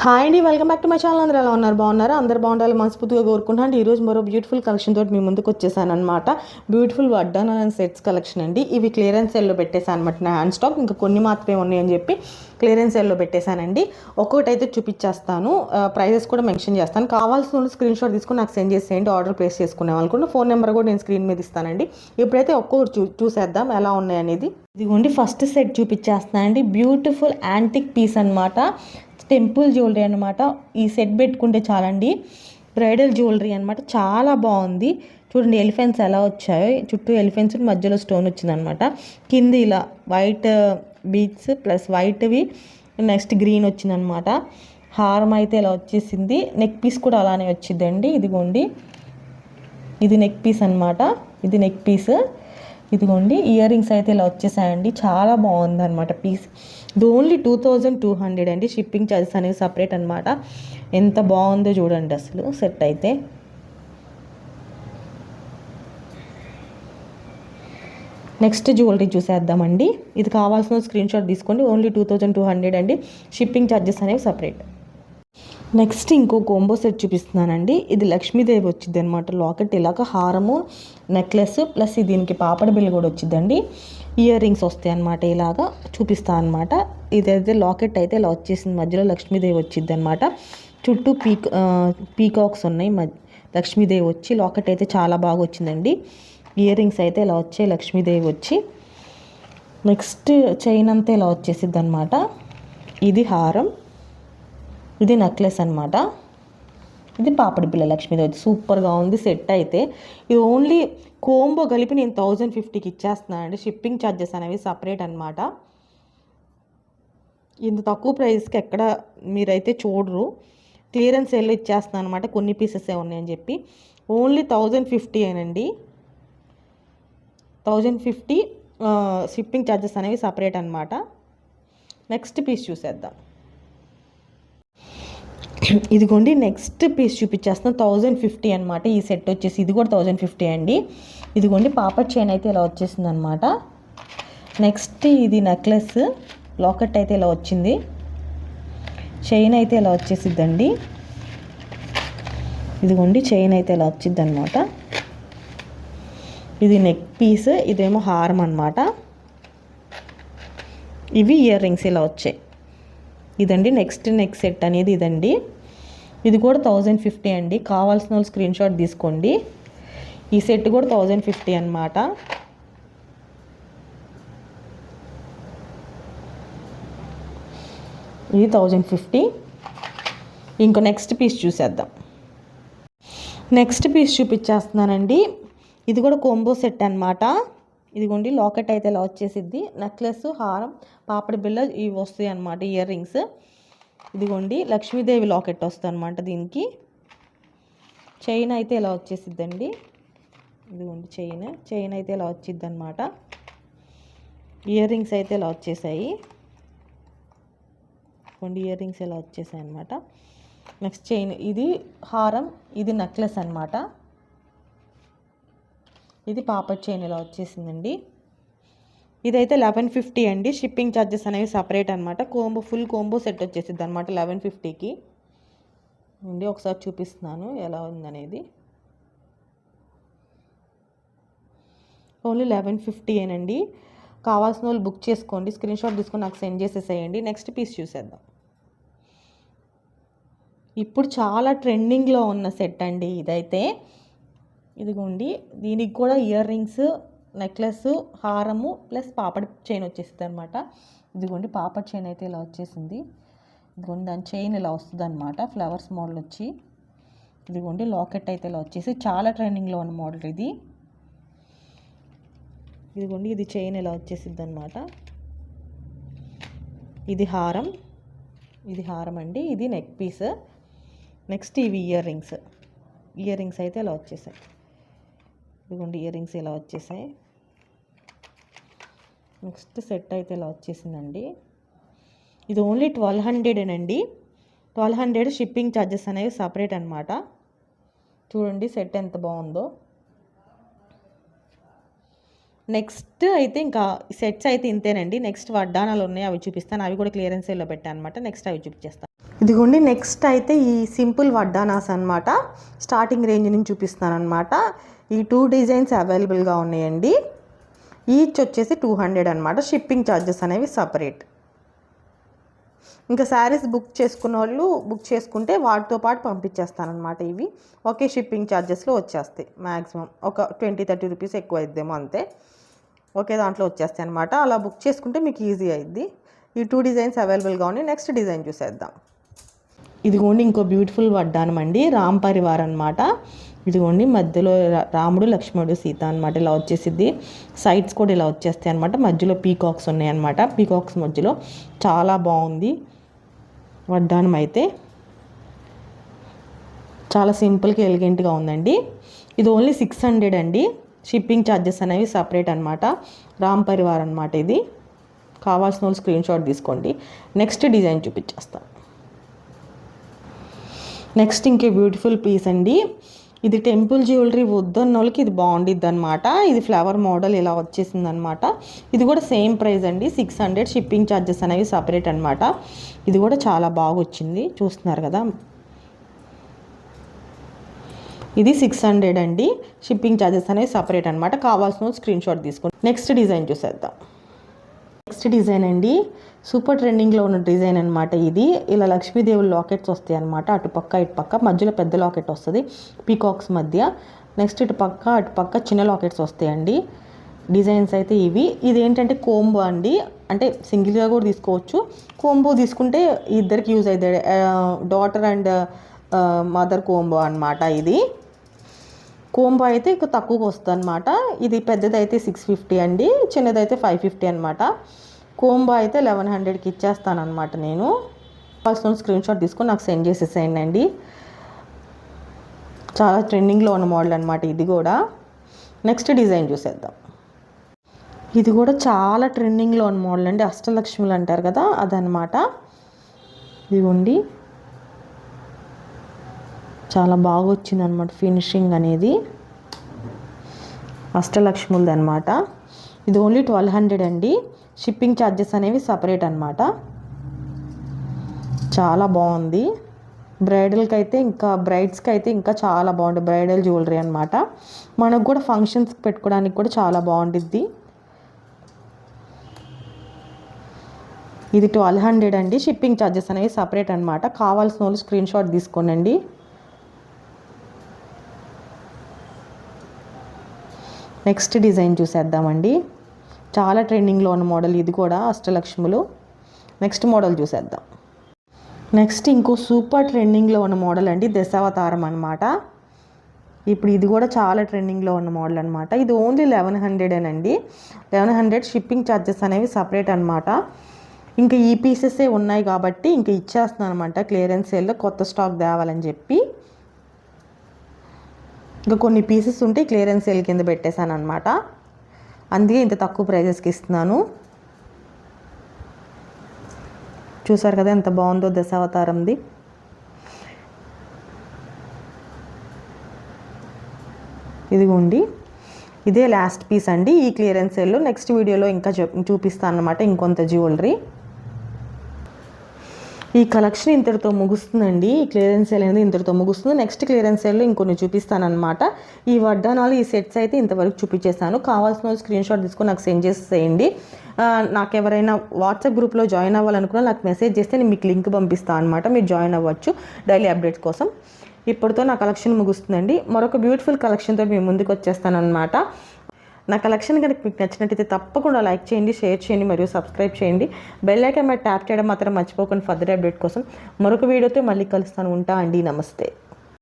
Hi అండి, welcome back to my channel. అందరూ ఎలా ఉన్నారు? బాగున్నారా? అందరు బాగుండాలి మనస్ఫూర్తిగా కోరుకుంటాను. ఈరోజు మరో బ్యూటిఫుల్ కలెక్షన్ తోటి మీ ముందుకు వచ్చేసాను అనమాట. బ్యూటిఫుల్ వడ్డాన అండ్ సెట్స్ కలెక్షన్ అండి. ఇవి క్లియరెన్స్ సేల్లో పెట్టేశాను అనమాట. నా హ్యాండ్ స్టాక్ ఇంకా కొన్ని మాత్రమే ఉన్నాయని చెప్పి క్లియరెన్స్ సేల్లో పెట్టేశానండి. ఒక్కొక్కటైతే చూపించేస్తాను, ప్రైజెస్ కూడా మెన్షన్ చేస్తాను. కావాల్సిన స్క్రీన్ షాట్ తీసుకుని నాకు సెండ్ చేసేయండి. ఆర్డర్ ప్లేస్ చేసుకునే వాళ్ళకుండా ఫోన్ నెంబర్ కూడా నేను స్క్రీన్ మీద ఇస్తానండి. ఇప్పుడైతే ఒక్కొక్కటి చూసేద్దాం ఎలా ఉన్నాయనేది. ఇదిగోండి ఫస్ట్ సెట్ చూపించేస్తాను అండి. బ్యూటిఫుల్ యాంటిక్ పీస్ అనమాట. టెంపుల్ జ్యువెలరీ అనమాట. ఈ సెట్ పెట్టుకుంటే చాలండి. బ్రైడల్ జ్యువెలరీ అనమాట. చాలా బాగుంది. చూడండి ఎలిఫెంట్స్ ఎలా వచ్చాయో, చుట్టూ ఎలిఫెంట్స్ మధ్యలో స్టోన్ వచ్చిందనమాట. కింద ఇలా వైట్ బీడ్స్ ప్లస్ వైట్వి నెక్స్ట్ గ్రీన్ వచ్చిందనమాట. హారం అయితే ఇలా వచ్చేసింది. నెక్ పీస్ కూడా అలానే వచ్చిందండి. ఇదిగోండి ఇది నెక్ పీస్ అనమాట. ఇది నెక్ పీస్. ఇదిగోండి ఇయర్ రింగ్స్ అయితే ఇలా వచ్చేసాయండి. చాలా బాగుంది అనమాట పీస్. ఇది ఓన్లీ 2200 అండి. షిప్పింగ్ ఛార్జెస్ అనేవి సపరేట్ అనమాట. ఎంత బాగుందో చూడండి అసలు సెట్ అయితే. నెక్స్ట్ జ్యువెలరీ చూసేద్దామండి. ఇది కావాల్సిన స్క్రీన్ షాట్ తీసుకోండి. ఓన్లీ 2200 అండి. షిప్పింగ్ ఛార్జెస్ అనేవి సపరేట్. నెక్స్ట్ ఇంకో కోంబో సెట్ చూపిస్తున్నానండి. ఇది లక్ష్మీదేవి వచ్చింది అనమాట. లాకెట్ ఇలాగ హారము నెక్లెస్ ప్లస్ దీనికి పాపడ బిల్ కూడా వచ్చిందండి. ఇయర్ రింగ్స్ వస్తాయి అనమాట. ఇలాగా చూపిస్తాను అనమాట. ఇదైతే లాకెట్ అయితే ఇలా వచ్చేసింది. మధ్యలో లక్ష్మీదేవి వచ్చింది అనమాట. చుట్టూ పీకాక్స్ ఉన్నాయి. లక్ష్మీదేవి వచ్చి లాకెట్ అయితే చాలా బాగా వచ్చిందండి. ఇయర్ రింగ్స్ అయితే ఇలా వచ్చాయి లక్ష్మీదేవి వచ్చి. నెక్స్ట్ చైన్ అంతా ఇలా వచ్చేసిద్ది అనమాట. ఇది హారం, ఇది నెక్లెస్ అనమాట. ఇది పాపడి పిల్ల లక్ష్మీదేవి. సూపర్గా ఉంది సెట్ అయితే. ఇది ఓన్లీ కోంబో కలిపి నేను 1050కి ఇచ్చేస్తున్నాను అండి. షిప్పింగ్ ఛార్జెస్ అనేవి సపరేట్ అనమాట. ఇంత తక్కువ ప్రైస్కి ఎక్కడ మీరైతే చూడరు. క్లియరెన్స్ సేల్లో ఇచ్చేస్తున్నాను అనమాట. కొన్ని పీసెసే ఉన్నాయని చెప్పి ఓన్లీ 1050 అండి. 1050 షిప్పింగ్ ఛార్జెస్ అనేవి సపరేట్ అనమాట. నెక్స్ట్ పీస్ చూసేద్దాం. ఇదిగోండి నెక్స్ట్ పీస్ చూపించేస్తాను. 1050 అనమాట. ఈ సెట్ వచ్చేసి ఇది కూడా 1050 అండి. ఇదిగోండి పాపడ్ చైన్ అయితే ఇలా వచ్చేసింది అనమాట. నెక్స్ట్ ఇది నెక్లెస్ లాకెట్ అయితే ఇలా వచ్చింది. చైన్ అయితే ఇలా వచ్చేసిద్దండి. ఇదిగోండి చైన్ అయితే ఇలా వచ్చింది అనమాట. ఇది నెక్ పీస్, ఇదేమో హారం అనమాట. ఇవి ఇయర్ రింగ్స్ ఇలా వచ్చాయి. ఇదండి నెక్స్ట్ నెక్ సెట్ అనేది ఇదండి. ఇది కూడా 1050 అండి. కావాల్సిన వాళ్ళు స్క్రీన్ షాట్ తీసుకోండి. ఈ సెట్ కూడా 1050 అనమాట. ఇది 1050. ఇంకో నెక్స్ట్ పీస్ చూసేద్దాం. నెక్స్ట్ పీస్ చూపించేస్తున్నానండి. ఇది కూడా కోంబో సెట్ అనమాట. ఇదిగోండి లాకెట్ అయితే ఇలా వచ్చేసిద్ది. నెక్లెస్, హారం, పాపడి బిల్ల ఇవి వస్తాయి అనమాట. Ear rings. ఇదిగోండి లక్ష్మీదేవి లాకెట్ వస్తుంది అనమాట. దీనికి చైన్ అయితే ఇలా వచ్చేసిద్దండి. ఇదిగోండి చైన్ అయితే ఇలా వచ్చిద్ది అనమాట. ఇయర్ రింగ్స్ అయితే ఇలా వచ్చేసాయి. ఇదిగోండి ఇయర్ రింగ్స్ ఇలా వచ్చేసాయి అనమాట. నెక్స్ట్ చైన్, ఇది హారం, ఇది నెక్లెస్ అనమాట. ఇది పాపడ్ చైన్ ఇలా వచ్చేసిందండి. ఇదైతే 1150 అండి. షిప్పింగ్ ఛార్జెస్ అనేవి సపరేట్ అనమాట. ఫుల్ కోంబో సెట్ వచ్చేసిద్ది అనమాట 1150కి అండి. ఒకసారి చూపిస్తున్నాను ఎలా ఉందనేది. ఓన్లీ 1150 అండి. కావాల్సిన వాళ్ళు బుక్ చేసుకోండి. స్క్రీన్ షాట్ తీసుకొని నాకు సెండ్ చేసేసేయండి. నెక్స్ట్ పీస్ చూసేద్దాం. ఇప్పుడు చాలా ట్రెండింగ్లో ఉన్న సెట్ అండి ఇదైతే. ఇదిగోండి దీనికి కూడా ఇయర్ రింగ్స్, నెక్లెస్, హారము ప్లస్ పాపడ్ చైన్ వచ్చేసింది అనమాట. ఇదిగోండి పాపడ్ చైన్ అయితే ఇలా వచ్చేసింది. ఇదిగోండి దాని చైన్ ఇలా వస్తుంది అనమాట. ఫ్లవర్స్ మోడల్ వచ్చి. ఇదిగోండి లాకెట్ అయితే ఇలా వచ్చేసి చాలా ట్రెండింగ్లో ఉన్న మోడల్ ఇది. ఇదిగోండి ఇది చైన్ ఇలా వచ్చేసిద్ది అనమాట. ఇది హారం, ఇది హారం అండి. ఇది నెక్ పీస్. నెక్స్ట్ ఇవి ఇయర్ రింగ్స్ అయితే ఇలా వచ్చేసాయి. ఇదిగోండి ఇయర్ రింగ్స్ ఇలా వచ్చేసాయి. నెక్స్ట్ సెట్ అయితే ఇలా వచ్చేసిందండి. ఇది ఓన్లీ 1200 అండి. 1200 షిప్పింగ్ ఛార్జెస్ అనేవి సపరేట్ అనమాట. చూడండి సెట్ ఎంత బాగుందో. నెక్స్ట్ అయితే ఇంకా సెట్స్ అయితే ఇంతేనండి. నెక్స్ట్ వడ్డానాలు ఉన్నాయి, అవి చూపిస్తాను. అవి కూడా క్లియరెన్స్ సేల్లో పెట్టాను అనమాట. నెక్స్ట్ అవి చూపించేస్తాను. ఇదిగోండి నెక్స్ట్ అయితే ఈ సింపుల్ వడ్డానాస్ అనమాట. స్టార్టింగ్ రేంజ్ నుంచి చూపిస్తాను అనమాట. ఈ 2 డిజైన్స్ అవైలబుల్గా ఉన్నాయండి. ఈచ్ వచ్చేసి 200 అనమాట. షిప్పింగ్ ఛార్జెస్ అనేవి సపరేట్. ఇంకా శారీస్ బుక్ చేసుకున్న వాళ్ళు బుక్ చేసుకుంటే వాటితో పాటు పంపించేస్తానమాట. ఇవి ఒకే షిప్పింగ్ ఛార్జెస్లో వచ్చేస్తాయి. మ్యాక్సిమం ఒక 20-30 రూపీస్ ఎక్కువ అయిద్దేమో అంతే. ఒకే దాంట్లో వచ్చేస్తాయి అనమాట. అలా బుక్ చేసుకుంటే మీకు ఈజీ అయిద్ది. ఈ 2 డిజైన్స్ అవైలబుల్గా ఉన్నాయి. నెక్స్ట్ డిజైన్ చూసేద్దాం. ఇదిగోండి ఇంకో బ్యూటిఫుల్ వడ్డానం అండి. రామ్ పరివార్ అనమాట. ఇదిగోండి మధ్యలో రాముడు, లక్ష్మణుడు, సీత అనమాట. ఇలా వచ్చేసిద్ది. సైడ్స్ కూడా ఇలా వచ్చేస్తాయి అనమాట. మధ్యలో పీకాక్స్ ఉన్నాయి అనమాట. పీకాక్స్ మధ్యలో చాలా బాగుంది వడ్డానం అయితే. చాలా సింపుల్గా ఎలిగెంట్గా ఉందండి. ఇది ఓన్లీ 600 అండి. షిప్పింగ్ ఛార్జెస్ అనేవి సపరేట్ అనమాట. రామ్ పరివార్ అనమాట. ఇది కావాల్సిన వాళ్ళు స్క్రీన్ షాట్ తీసుకోండి. నెక్స్ట్ డిజైన్ చూపించేస్తాను. నెక్స్ట్ ఇంకే బ్యూటిఫుల్ పీస్ అండి. ఇది టెంపుల్ జ్యువెలరీ వద్దన్న వాళ్ళకి ఇది బాగుండిద్ది అనమాట. ఇది ఫ్లవర్ మోడల్ ఇలా వచ్చేసింది అనమాట. ఇది కూడా సేమ్ ప్రైస్ అండి, 600. షిప్పింగ్ ఛార్జెస్ అనేవి సపరేట్ అనమాట. ఇది కూడా చాలా బాగా వచ్చింది, చూస్తున్నారు కదా. ఇది 600 అండి. షిప్పింగ్ ఛార్జెస్ అనేవి సపరేట్ అనమాట. కావాల్సిన స్క్రీన్ షాట్ తీసుకోండి. నెక్స్ట్ డిజైన్ చూసేద్దాం. నెక్స్ట్ డిజైన్ అండి, సూపర్ ట్రెండింగ్లో ఉన్న డిజైన్ అనమాట. ఇది ఇలా లక్ష్మీదేవుల లాకెట్స్ వస్తాయి అనమాట. అటుపక్క ఇటుపక్క మధ్యలో పెద్ద లాకెట్ వస్తుంది పీకాక్స్ మధ్య. నెక్స్ట్ అటుపక్క చిన్న లాకెట్స్ వస్తాయండి. డిజైన్స్ అయితే ఇవి. ఇది ఏంటంటే కోంబో అండి, అంటే సింగిల్గా కూడా తీసుకోవచ్చు. కోంబో తీసుకుంటే ఇద్దరికి యూజ్ అవుతాయి. డాటర్ అండ్ మదర్ కోంబో అనమాట. ఇది కోంబో అయితే ఇక తక్కువగా వస్తుంది అనమాట. ఇది పెద్దదైతే 650 అండి, చిన్నదైతే 550 అనమాట. కోంబో అయితే 1100కి ఇచ్చేస్తానమాట. నేను పర్సనల్ స్క్రీన్ షాట్ తీసుకొని నాకు సెండ్ చేసేసేయండి అండి. చాలా ట్రెండింగ్లో ఉన్న మోడల్ అనమాట ఇది కూడా. నెక్స్ట్ డిజైన్ చూసేద్దాం. ఇది కూడా చాలా ట్రెండింగ్లో ఉన్న మోడల్ అండి. అష్టలక్ష్ములు అంటారు కదా, అదనమాట. ఇదిగోండి చాలా బాగా వచ్చింది అనమాట ఫినిషింగ్ అనేది. అష్టలక్ష్ములది అనమాట. ఇది ఓన్లీ 1200 అండి. షిప్పింగ్ ఛార్జెస్ అనేవి సపరేట్ అనమాట. చాలా బాగుంది. బ్రైడల్కి అయితే ఇంకా బ్రైడ్స్కి అయితే ఇంకా చాలా బాగుంటుంది. బ్రైడల్ జ్యువెలరీ అనమాట. మనకు కూడా ఫంక్షన్స్కి పెట్టుకోవడానికి కూడా చాలా బాగుంటుంది. ఇది 1200 అండి. షిప్పింగ్ ఛార్జెస్ అనేవి సపరేట్ అనమాట. కావాల్సిన వాళ్ళు స్క్రీన్ షాట్ తీసుకోండి. నెక్స్ట్ డిజైన్ చూసేద్దామండి. చాలా ట్రెండింగ్లో ఉన్న మోడల్ ఇది కూడా, అష్టలక్ష్ములు. నెక్స్ట్ మోడల్ చూసేద్దాం. నెక్స్ట్ ఇంకో సూపర్ ట్రెండింగ్లో ఉన్న మోడల్ అండి, దశావతారం అనమాట. ఇప్పుడు ఇది కూడా చాలా ట్రెండింగ్లో ఉన్న మోడల్ అనమాట. ఇది ఓన్లీ 1100 అండి. 1100. షిప్పింగ్ ఛార్జెస్ అనేవి సపరేట్ అనమాట. ఇంకా ఈ పీసెసే ఉన్నాయి కాబట్టి ఇంకా ఇచ్చేస్తున్నాను అనమాట. క్లియరెన్స్ సేల్లో కొత్త స్టాక్ తేవాలని చెప్పి ఇంకా కొన్ని పీసెస్ ఉంటే క్లియరెన్స్ సేల్ కింద పెట్టేశాను అనమాట. అందుకే ఇంత తక్కువ ప్రైజెస్కి ఇస్తున్నాను. చూసారు కదా ఎంత బాగుందో దశావతారంది. ఇదిగోండి ఇదే లాస్ట్ పీస్ అండి ఈ క్లియరెన్స్ సేల్లో. నెక్స్ట్ వీడియోలో ఇంకా చూపిస్తాను అనమాట ఇంకొంత జ్యువెలరీ. ఈ కలెక్షన్ ఇంతటితో ముగుస్తుందండి. ఈ క్లియరెన్స్ సేల్ అనేది ఇంతటితో ముగుస్తుంది. నెక్స్ట్ క్లియరెన్స్ సేల్లో ఇంకొన్ని చూపిస్తానమాట. ఈ వడ్డానాలు ఈ సెట్స్ అయితే ఇంతవరకు చూపించేసాను. కావాల్సిన స్క్రీన్ షాట్ తీసుకొని నాకు సెండ్ చేసేయండి. నాకు ఎవరైనా వాట్సాప్ గ్రూప్లో జాయిన్ అవ్వాలనుకున్నా నాకు మెసేజ్ చేస్తే నేను మీకు లింక్ పంపిస్తాను అనమాట. మీరు జాయిన్ అవ్వచ్చు డైలీ అప్డేట్స్ కోసం. ఇప్పటితో నా కలెక్షన్ ముగుస్తుందండి. మరొక బ్యూటిఫుల్ కలెక్షన్తో మేము ముందుకు వచ్చేస్తాను అనమాట. నా కలెక్షన్ కనుక మీకు నచ్చినట్టయితే తప్పకుండా లైక్ చేయండి, షేర్ చేయండి మరియు సబ్స్క్రైబ్ చేయండి. బెల్ ఐకాన్ మీద ట్యాప్ చేయడం మాత్రం మర్చిపోకండి ఫర్దర్ అప్డేట్ కోసం. మరొక వీడియోతో మళ్ళీ కలుస్తాను. ఉంటా అండి. నమస్తే.